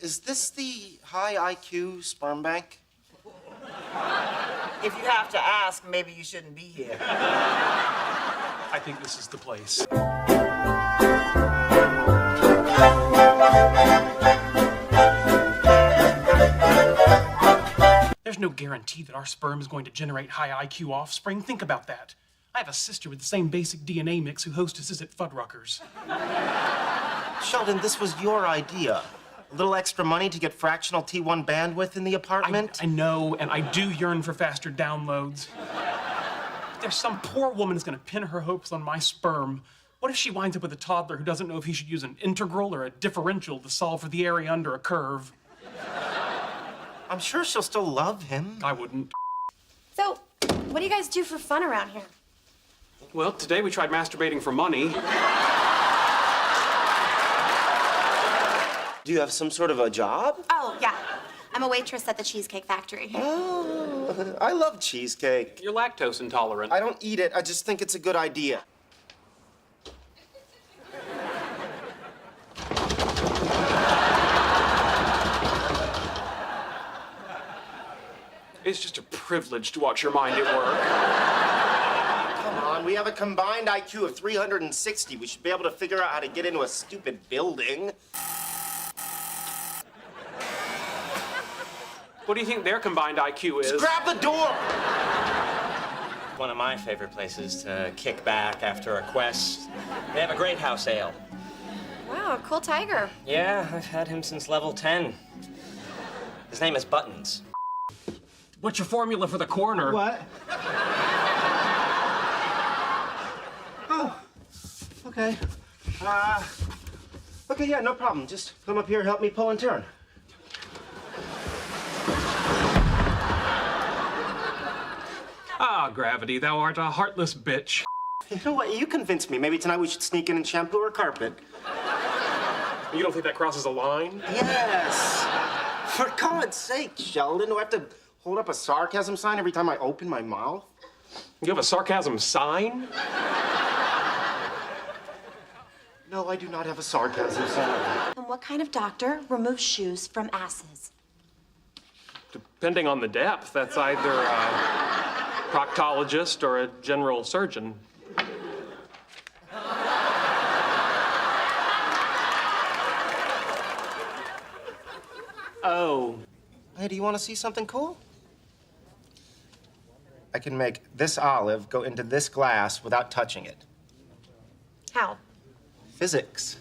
Is this the high IQ sperm bank? If you have to ask, maybe you shouldn't be here. I think this is the place. There's no guarantee that our sperm is going to generate high IQ offspring. Think about that. I have a sister with the same basic DNA mix who hostesses at Fuddruckers. Sheldon, this was your idea. A little extra money to get fractional T1 bandwidth in the apartment? I know, and I do yearn for faster downloads. There's some poor woman who's gonna pin her hopes on my sperm. What if she winds up with a toddler who doesn't know if he should use an integral or a differential to solve for the area under a curve? I'm sure she'll still love him. I wouldn't. So, what do you guys do for fun around here? Well, today we tried masturbating for money. Do you have some sort of a job? Oh, yeah. I'm a waitress at the Cheesecake Factory. Oh, I love cheesecake. You're lactose intolerant. I don't eat it, I just think it's a good idea. It's just a privilege to watch your mind at work. Come on, we have a combined IQ of 360. We should be able to figure out how to get into a stupid building. What do you think their combined IQ is? Just grab the door! One of my favorite places to kick back after a quest. They have a great house ale. Wow, cool tiger. Yeah, I've had him since level 10. His name is Buttons. What's your formula for the corner? What? Oh, okay. Okay, yeah, no problem. Just come up here, help me pull and turn. Ah, Gravity, thou art a heartless bitch. You know what? You convinced me. Maybe tonight we should sneak in and shampoo her carpet. You don't think that crosses a line? Yes. For God's sake, Sheldon, do I have to hold up a sarcasm sign every time I open my mouth? You have a sarcasm sign? No, I do not have a sarcasm sign. And what kind of doctor removes shoes from asses? Depending on the depth, that's either a proctologist or a general surgeon. Oh. Hey, do you want to see something cool? I can make this olive go into this glass without touching it. How? Physics.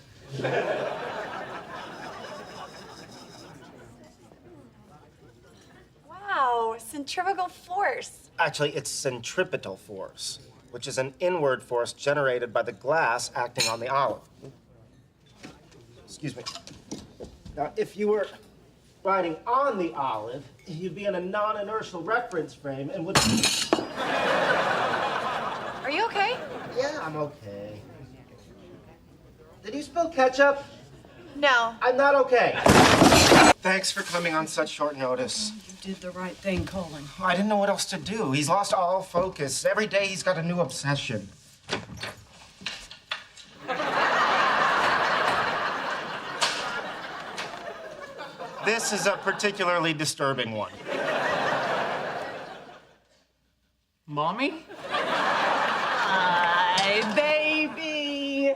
Wow, centrifugal force. Actually, it's centripetal force, which is an inward force generated by the glass acting on the olive. Excuse me. Now, if you were riding on the olive, you'd be in a non-inertial reference frame and would... Are you okay? Yeah, I'm okay. Did you spill ketchup? No. I'm not okay. Thanks for coming on such short notice. You did the right thing calling. I didn't know what else to do. He's lost all focus. Every day he's got a new obsession. This is a particularly disturbing one. Mommy? Hi, baby.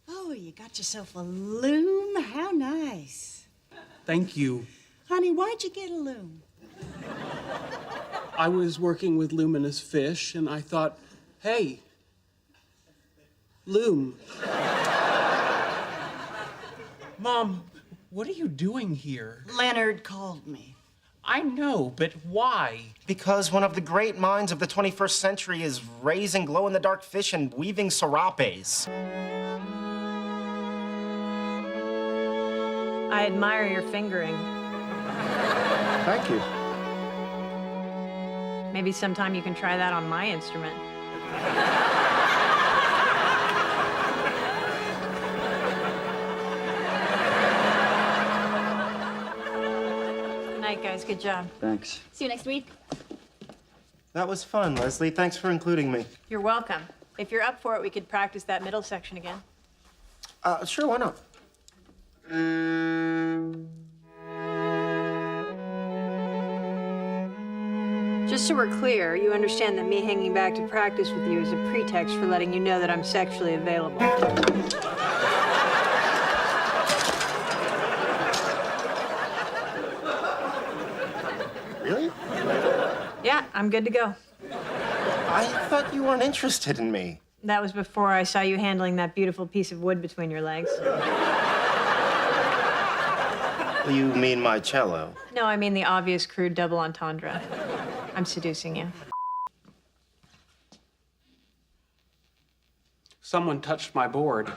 Oh, you got yourself a loom? How nice. Thank you. Honey, why'd you get a loom? I was working with luminous fish, and I thought, hey, loom. Mom, what are you doing here? Leonard called me. I know, but why? Because one of the great minds of the 21st century is raising glow-in-the-dark fish and weaving serapes. I admire your fingering. Thank you. Maybe sometime you can try that on my instrument. Good night, guys. Good job. Thanks. See you next week. That was fun, Leslie. Thanks for including me. You're welcome. If you're up for it, we could practice that middle section again. Sure, why not? Just so we're clear, you understand that me hanging back to practice with you is a pretext for letting you know that I'm sexually available. Really? Yeah, I'm good to go. I thought you weren't interested in me. That was before I saw you handling that beautiful piece of wood between your legs. You mean my cello? No, I mean the obvious crude double entendre. I'm seducing you. Someone touched my board.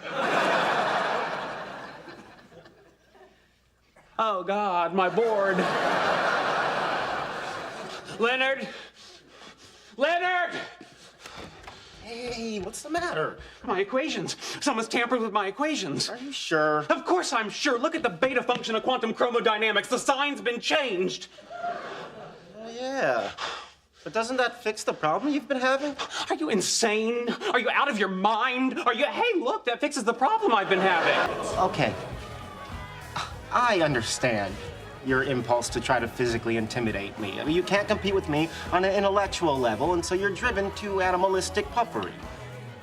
Oh, God, my board. Leonard! Leonard! Hey, what's the matter? My equations. Someone's tampered with my equations. Are you sure? Of course I'm sure. Look at the beta function of quantum chromodynamics. The sign's been changed. Oh, yeah. But doesn't that fix the problem you've been having? Are you insane? Are you out of your mind? Hey, look, that fixes the problem I've been having. Okay. I understand your impulse to try to physically intimidate me. I mean, you can't compete with me on an intellectual level, and so you're driven to animalistic puffery.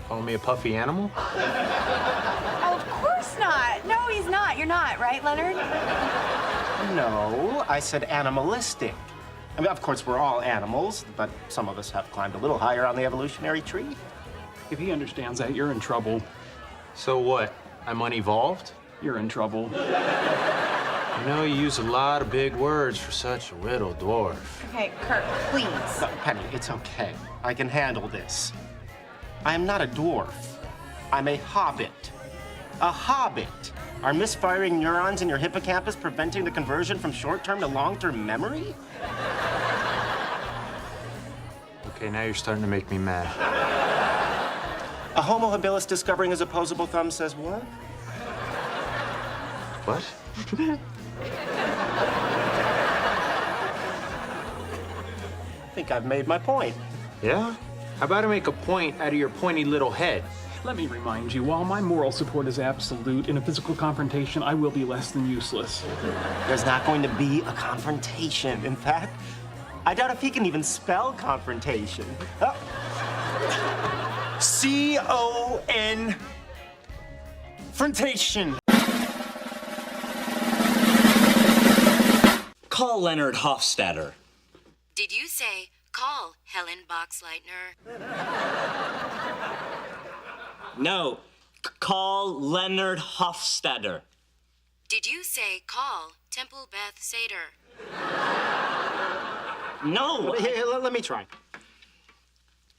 Call me a puffy animal? Oh, of course not. No, he's not. You're not, right, Leonard? No, I said animalistic. I mean, of course, we're all animals, but some of us have climbed a little higher on the evolutionary tree. If he understands that, you're in trouble. So what? I'm unevolved? You're in trouble. You know, you use a lot of big words for such a little dwarf. Okay, Kurt, please. No, Penny, it's okay. I can handle this. I am not a dwarf. I'm a hobbit. A hobbit. Are misfiring neurons in your hippocampus preventing the conversion from short-term to long-term memory? Okay, now you're starting to make me mad. A Homo habilis discovering his opposable thumb says what? What? I think I've made my point. Yeah? How about I make a point out of your pointy little head? Let me remind you, while my moral support is absolute, in a physical confrontation, I will be less than useless. There's not going to be a confrontation. In fact, I doubt if he can even spell confrontation. Oh. C-O-N. Frontation. Call Leonard Hofstadter. Did you say call Helen Boxleitner? No, call Leonard Hofstadter. Did you say call Temple Beth Seder? No. Here, let me try.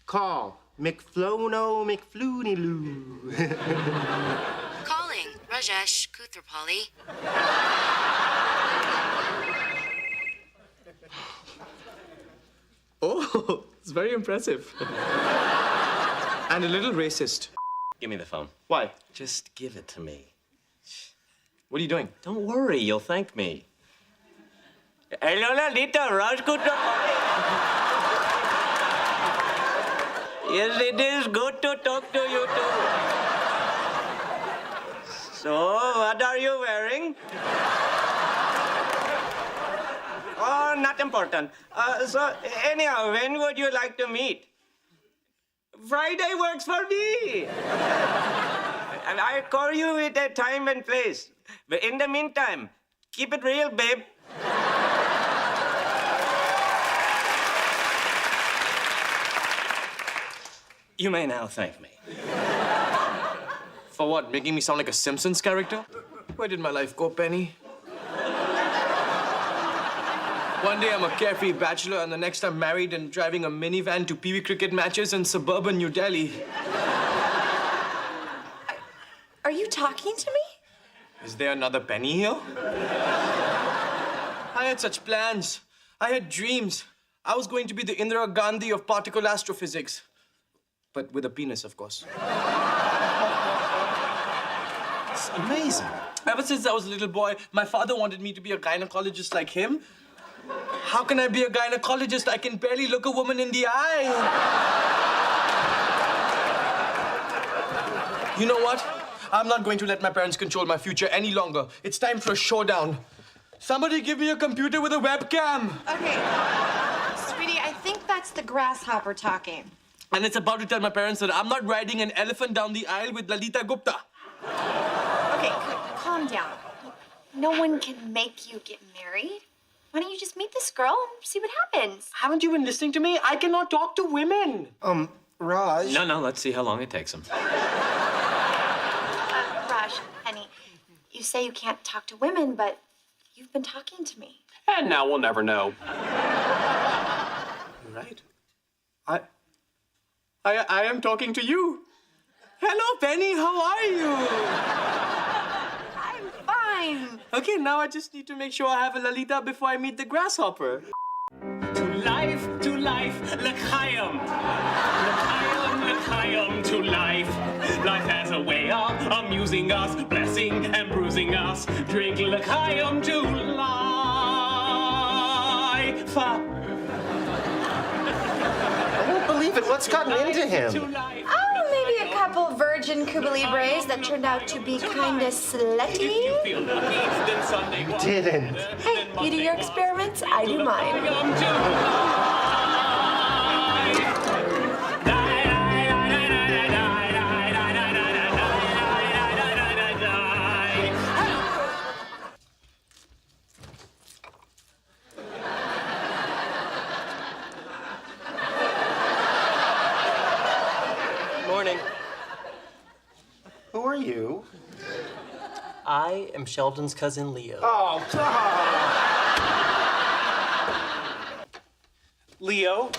Call McFlono McFlooniloo. Calling Rajesh Kuthrapalli. Oh, it's very impressive. And a little racist. Give me the phone. Why? Just give it to me. What are you doing? Don't worry, you'll thank me. Hello, Lalita, Rajkutra. Yes, it is good to talk to you too. So, what are you wearing? Oh, not important. So, anyhow, when would you like to meet? Friday works for me. And I'll call you at a time and place. But in the meantime, keep it real, babe. You may now thank me. For what? Making me sound like a Simpsons character? Where did my life go, Penny? One day I'm a carefree bachelor, and the next I'm married and driving a minivan to Pee-wee cricket matches in suburban New Delhi. Are you talking to me? Is there another Penny here? I had such plans. I had dreams. I was going to be the Indira Gandhi of particle astrophysics. But with a penis, of course. It's amazing. Ever since I was a little boy, my father wanted me to be a gynecologist like him. How can I be a gynecologist? I can barely look a woman in the eye. You know what? I'm not going to let my parents control my future any longer. It's time for a showdown. Somebody give me a computer with a webcam. Okay. Sweetie, I think that's the grasshopper talking. And it's about to tell my parents that I'm not riding an elephant down the aisle with Lalita Gupta. Okay, calm down. No one can make you get married. Why don't you just meet this girl and see what happens? Haven't you been listening to me? I cannot talk to women. Raj. No, let's see how long it takes him. Raj, honey, you say you can't talk to women, but you've been talking to me. And now we'll never know. Right. I am talking to you. Hello, Penny. How are you? I'm fine. Okay, now I just need to make sure I have a Lalita before I meet the grasshopper. To life, l'chaim. L'chaim, to life. Life has a way of amusing us, blessing and bruising us. Drink l'chaim to life. I don't believe it. What's gotten into him? Oh, maybe a couple virgin Cuba Libres that turned out to be kinda slutty. Didn't. Hey, you do your experiments, I do mine. Morning. Who are you? I am Sheldon's cousin Leo. Oh, God. Leo,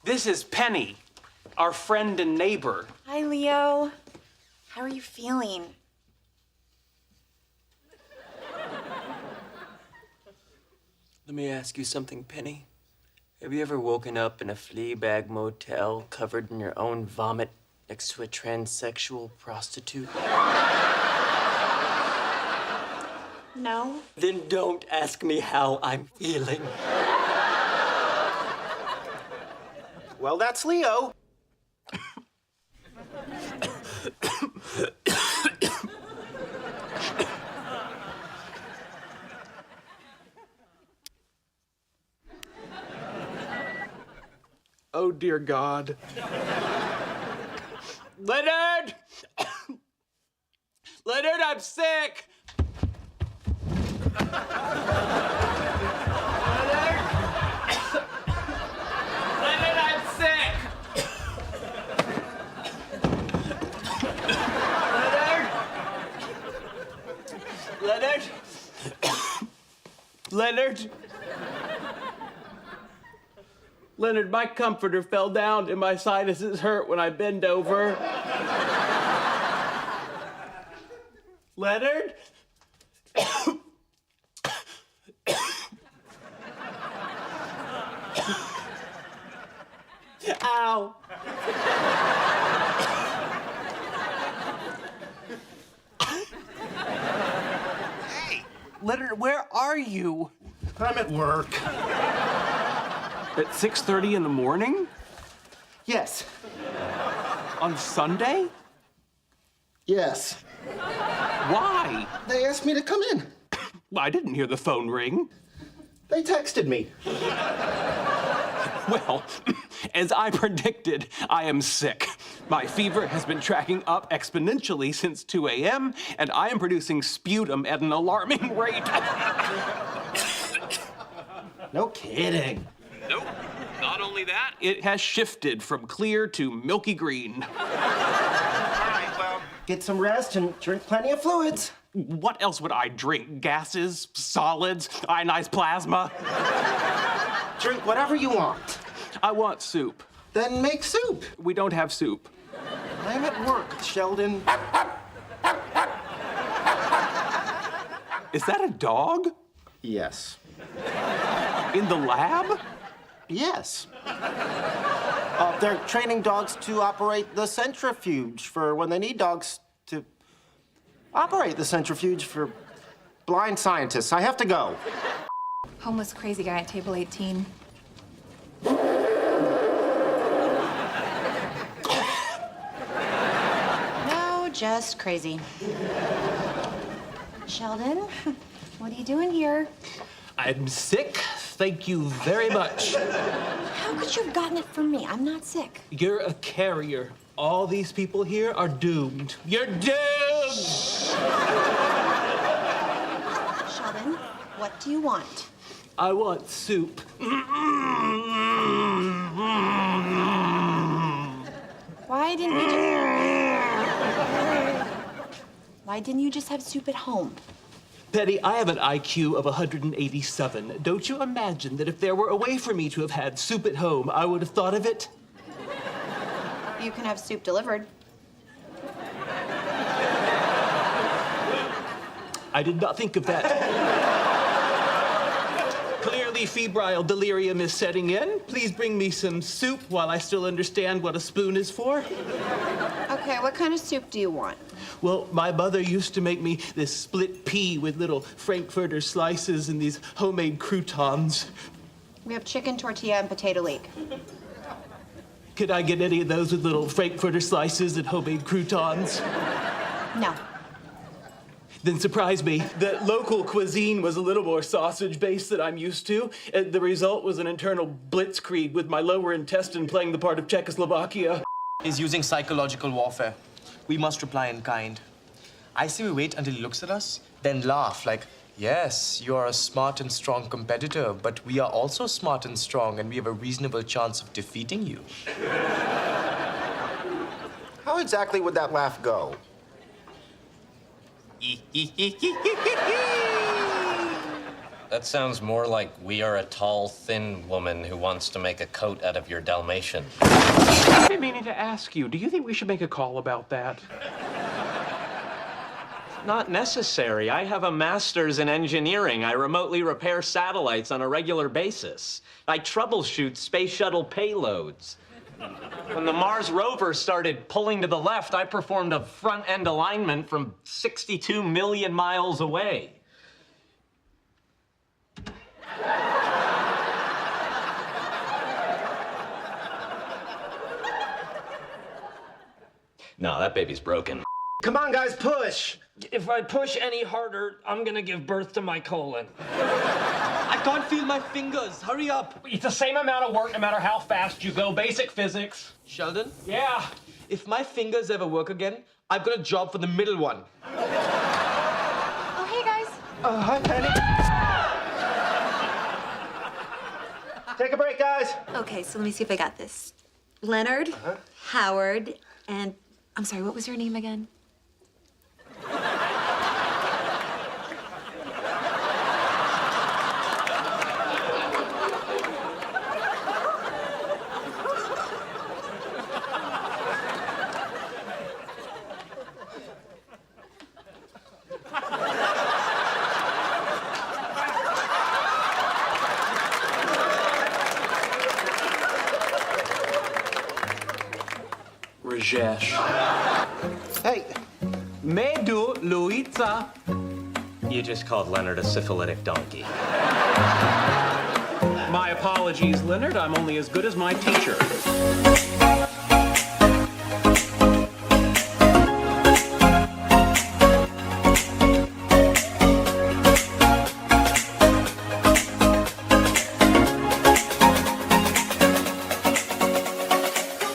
this is Penny, our friend and neighbor. Hi, Leo. How are you feeling? Let me ask you something, Penny. Have you ever woken up in a flea bag motel covered in your own vomit next to a transsexual prostitute? No. Then don't ask me how I'm feeling. Well, that's Leo. Oh, dear God. Leonard! Leonard, I'm sick! Leonard! Leonard, I'm sick! Leonard! Leonard! Leonard! Leonard, my comforter fell down and my sinuses hurt when I bend over. Leonard? Ow. Hey, Leonard, where are you? I'm at work. At 6:30 in the morning? Yes. On Sunday? Yes. Why? They asked me to come in. I didn't hear the phone ring. They texted me. Well, as I predicted, I am sick. My fever has been tracking up exponentially since 2 a.m., and I am producing sputum at an alarming rate. No kidding. Nope. Not only that, it has shifted from clear to milky green. All right, well, get some rest and drink plenty of fluids. What else would I drink? Gases, solids, ionized plasma? Drink whatever you want. I want soup. Then make soup. We don't have soup. I'm at work, Sheldon. Is that a dog? Yes. In the lab? Yes. They're training dogs to operate the centrifuge for when they need dogs to operate the centrifuge for blind scientists. I have to go. Homeless crazy guy at table 18. No, just crazy. Sheldon, what are you doing here? I'm sick. Thank you very much. How could you have gotten it from me? I'm not sick. You're a carrier. All these people here are doomed. You're doomed! Sheldon, what do you want? I want soup. Why didn't you just have soup at home? Betty, I have an IQ of 187. Don't you imagine that if there were a way for me to have had soup at home, I would have thought of it? You can have soup delivered. I did not think of that. Clearly, febrile delirium is setting in. Please bring me some soup while I still understand what a spoon is for. Okay, what kind of soup do you want? Well, my mother used to make me this split pea with little Frankfurter slices and these homemade croutons. We have chicken tortilla and potato leek. Could I get any of those with little Frankfurter slices and homemade croutons? No. Then surprise me. The local cuisine was a little more sausage-based than I'm used to. And the result was an internal blitzkrieg with my lower intestine playing the part of Czechoslovakia. He's using psychological warfare. We must reply in kind. I say we wait until he looks at us, then laugh like, yes, you are a smart and strong competitor, but we are also smart and strong, and we have a reasonable chance of defeating you. How exactly would that laugh go? That sounds more like we are a tall, thin woman who wants to make a coat out of your Dalmatian. I've been meaning to ask you, do you think we should make a call about that? Not necessary. I have a master's in engineering. I remotely repair satellites on a regular basis. I troubleshoot space shuttle payloads. When the Mars rover started pulling to the left, I performed a front-end alignment from 62 million miles away. No, that baby's broken. Come on, guys, push! If I push any harder, I'm gonna give birth to my colon. I can't feel my fingers. Hurry up. It's the same amount of work no matter how fast you go. Basic physics. Sheldon? Yeah. If my fingers ever work again, I've got a job for the middle one. Oh, hey, guys. Hi, Penny. Take a break, guys. Okay, so let me see if I got this. Leonard, Howard, and I'm sorry, what was your name again? Rajesh. Hey. Medu Luitza. You just called Leonard a syphilitic donkey. My apologies, Leonard. I'm only as good as my teacher.